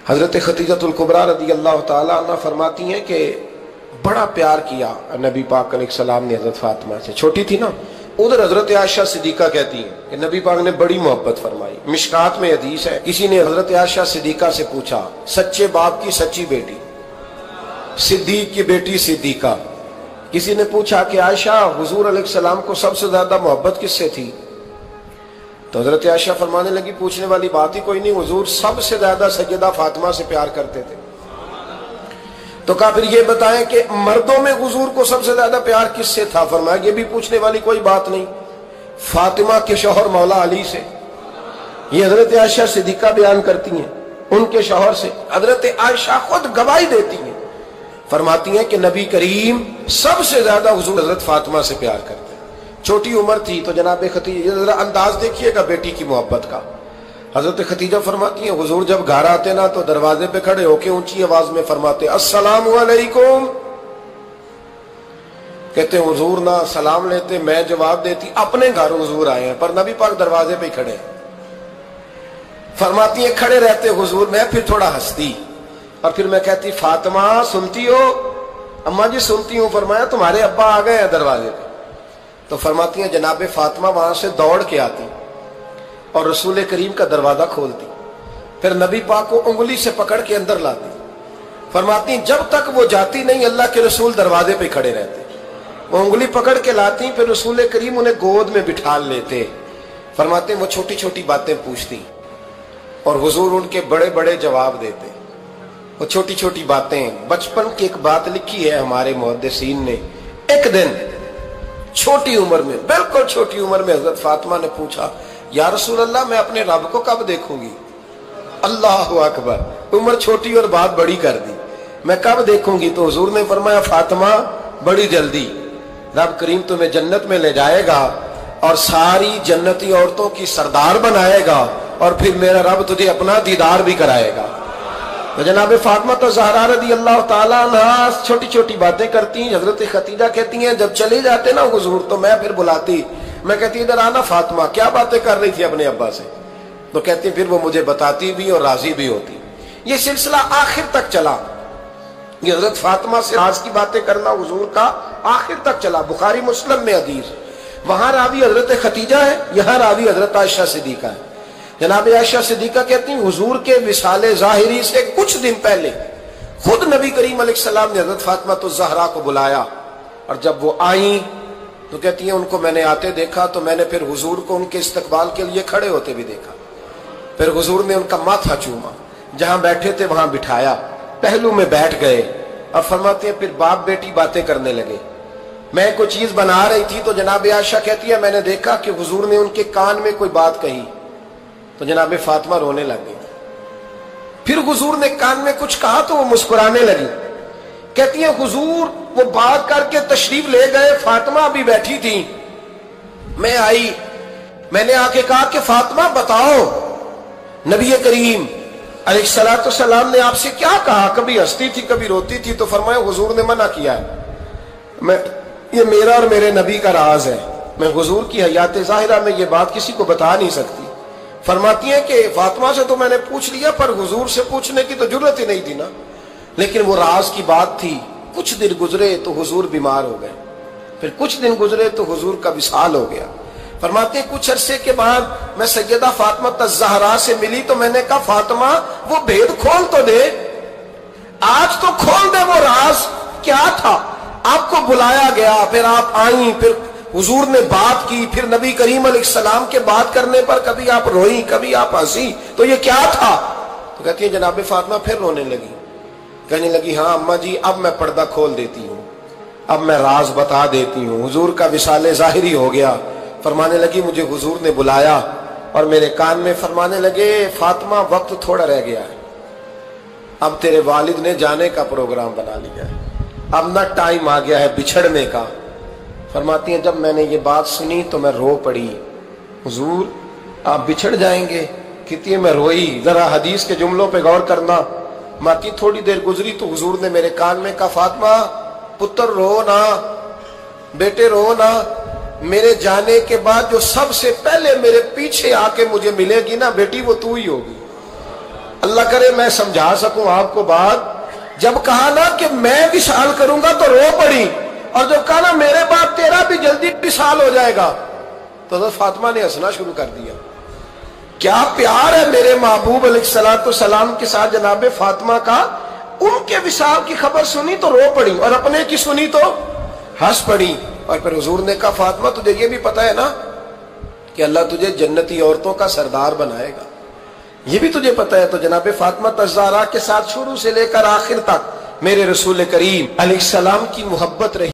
حضرت خدیجۃ الکبریٰ رضی اللہ تعالیٰ عنہ فرماتی ہیں کہ بڑا پیار کیا نبی پاک علیہ السلام نے حضرت فاطمہ سے، چھوٹی تھی نا۔ ادھر حضرت عائشہ صدیقہ کہتی ہیں کہ نبی پاک نے بڑی محبت فرمائی۔ مشکات میں حدیث ہے، کسی نے حضرت عائشہ صدیقہ سے پوچھا، سچے باپ کی سچی بیٹی، صدیق کی بیٹی صدیقہ، کسی نے پوچھا کہ عائشہ حضور علیہ السلام کو سب سے زیادہ محبت کس سے تھی؟ تو حضرت عائشہ فرمانے لگی پوچھنے والی بات ہی کوئی نہیں، حضور سب سے زیادہ سیدہ فاطمہ سے پیار کرتے تھے۔ تو کہا پھر یہ بتائیں کہ مردوں میں حضور کو سب سے زیادہ پیار کس سے تھا؟ فرمایا یہ بھی پوچھنے والی کوئی بات نہیں، فاطمہ کے شوہر مولا علی سے۔ یہ حضرت عائشہ صدیقہ بیان کرتی ہیں ان کے شوہر سے، حضرت عائشہ خود گواہی دیتی ہیں، فرماتی ہیں کہ نبی کریم سب سے زیادہ حضور حضرت فاطمہ سے پیار کرتے ہیں۔ چھوٹی عمر تھی تو جناب خدیجہ، ذرا انداز دیکھیے گا بیٹی کی محبت کا۔ حضرت خدیجہ فرماتی ہیں حضور جب گھر آتے نا تو دروازے پہ کھڑے ہو کے اونچی آواز میں فرماتے السلام علیکم، کہتے حضور نہ سلام لیتے، میں جواب دیتی اپنے گھر حضور آئے ہیں، پر نبی پاک دروازے پہ ہی کھڑے ہیں۔ فرماتی ہیں کھڑے رہتے حضور، میں پھر تھوڑا ہنستی اور پھر میں کہتی فاطمہ سنتی ہو؟ اماں جی سنتی ہوں۔ فرمایا تمہارے ابا آ گئے ہیں دروازے پہ۔ تو فرماتی ہیں جناب فاطمہ وہاں سے دوڑ کے آتی اور رسول کریم کا دروازہ کھولتی، پھر نبی پاک کو انگلی سے پکڑ کے اندر لاتی۔ فرماتی جب تک وہ جاتی نہیں اللہ کے رسول دروازے پہ کھڑے رہتے، وہ انگلی پکڑ کے لاتی، پھر رسول کریم انہیں گود میں بٹھا لیتے۔ فرماتے وہ چھوٹی چھوٹی باتیں پوچھتی اور حضور ان کے بڑے بڑے جواب دیتے۔ وہ چھوٹی چھوٹی باتیں، بچپن کی ایک بات لکھی ہے ہمارے محدثین نے، ایک دن چھوٹی عمر میں، بالکل چھوٹی عمر میں حضرت فاطمہ نے پوچھا یا رسول اللہ میں اپنے رب کو کب دیکھوں گی؟ اللہ اکبر، عمر چھوٹی اور بات بڑی کر دی، میں کب دیکھوں گی؟ تو حضور نے فرمایا فاطمہ بڑی جلدی، رب کریم تمہیں جنت میں لے جائے گا اور ساری جنتی عورتوں کی سردار بنائے گا اور پھر میرا رب تجھے اپنا دیدار بھی کرائے گا۔ تو جناب فاطمہ تو زہرا رضی اللہ تعالیٰ عنہا چھوٹی چھوٹی باتیں کرتی ہیں۔ حضرت خدیجہ کہتی ہیں جب چلے جاتے نا حضور تو میں پھر بلاتی، میں کہتی ادھر آنا فاطمہ، کیا باتیں کر رہی تھی اپنے ابا سے؟ تو کہتی پھر وہ مجھے بتاتی بھی اور راضی بھی ہوتی۔ یہ سلسلہ آخر تک چلا، یہ حضرت فاطمہ سے راز کی باتیں کرنا حضور کا آخر تک چلا۔ بخاری مسلم میں حدیث، وہاں راوی حضرت خدیجہ ہے، یہاں راوی حضرت عائشہ صدیقہ ہے۔ جناب عائشہ صدیقہ کہتی ہیں حضور کے وصال ظاہری سے کچھ دن پہلے خود نبی کریم علیہ السلام نے حضرت فاطمہ الزہرا کو بلایا، اور جب وہ آئیں تو کہتی ہیں ان کو میں نے آتے دیکھا تو میں نے پھر حضور کو ان کے استقبال کے لیے کھڑے ہوتے بھی دیکھا، پھر حضور نے ان کا ماتھا چوما، جہاں بیٹھے تھے وہاں بٹھایا، پہلو میں بیٹھ گئے، اور فرماتے ہیں پھر باپ بیٹی باتیں کرنے لگے۔ میں کوئی چیز بنا رہی تھی تو جناب عائشہ کہتی ہے میں نے دیکھا کہ حضور نے ان کے کان میں کوئی بات کہی تو جناب فاطمہ رونے لگی، پھر حضور نے کان میں کچھ کہا تو وہ مسکرانے لگی۔ کہتی ہیں حضور وہ بات کر کے تشریف لے گئے، فاطمہ ابھی بیٹھی تھی، میں آئی، میں نے آ کے کہا کہ فاطمہ بتاؤ نبی کریم علیہ الصلوۃ والسلام نے آپ سے کیا کہا؟ کبھی ہنستی تھی کبھی روتی تھی، تو فرمایا حضور نے منع کیا ہے، یہ میرا اور میرے نبی کا راز ہے، میں حضور کی حیات ظاہرہ میں یہ بات کسی کو بتا نہیں سکتی۔ فرماتی ہیں کہ فاطمہ سے تو میں نے پوچھ لیا پر حضور سے پوچھنے کی تو ضرورت ہی نہیں تھی نا، لیکن وہ راز کی بات تھی۔ کچھ دن گزرے تو حضور بیمار ہو گئے، پھر کچھ دن گزرے تو حضور کا وصال ہو گیا۔ فرماتے ہیں کچھ عرصے کے بعد میں سیدہ فاطمہ الزہرا سے ملی تو میں نے کہا فاطمہ وہ بھید کھول تو دے، آج تو کھول دے وہ راز کیا تھا۔ آپ کو بلایا گیا، پھر آپ آئیں، پھر حضور نے بات کی، پھر نبی کریم علیہ السلام کے بات کرنے پر کبھی آپ روئی کبھی آپ ہنسی، تو یہ کیا تھا؟ تو کہتی ہے جناب فاطمہ پھر رونے لگی، کہنے لگی ہاں اماں جی اب میں پردہ کھول دیتی ہوں، اب میں راز بتا دیتی ہوں، حضور کا وصال ظاہری ہو گیا۔ فرمانے لگی مجھے حضور نے بلایا اور میرے کان میں فرمانے لگے فاطمہ وقت تھوڑا رہ گیا ہے، اب تیرے والد نے جانے کا پروگرام بنا لیا ہے، اب نہ ٹائم آ گیا ہے بچھڑنے کا۔ فرماتی ہیں جب میں نے یہ بات سنی تو میں رو پڑی، حضور آپ بچھڑ جائیں گے؟ کہتی ہے میں روئی۔ ذرا حدیث کے جملوں پہ غور کرنا، ماتی تھوڑی دیر گزری تو حضور نے میرے کان میں کہا فاطمہ پتر رو نا، بیٹے رو نا، میرے جانے کے بعد جو سب سے پہلے میرے پیچھے آ کے مجھے ملے گی نا بیٹی وہ تو ہی ہوگی۔ اللہ کرے میں سمجھا سکوں آپ کو بات، جب کہا نا کہ میں وصال کروں گا تو رو پڑی، اور جب کہا نا میرے بعد تیرا بھی جلدی وصال ہو جائے گا تو حضرت فاطمہ نے ہنسنا شروع کر دیا۔ کیا پیار ہے میرے محبوب علیہ الصلوۃ والسلام کے ساتھ جناب فاطمہ کا، ان کے وصال کی خبر سنی تو رو پڑی، اور اپنے کی سنی تو ہنس پڑی۔ اور پھر حضور نے کہا فاطمہ تجھے یہ بھی پتا ہے نا کہ اللہ تجھے جنتی عورتوں کا سردار بنائے گا، یہ بھی تجھے پتا ہے؟ تو جناب فاطمہ الزہرا کے ساتھ شروع سے لے کر آخر تک میرے رسول کریم علیہ السلام کی محبت رہی۔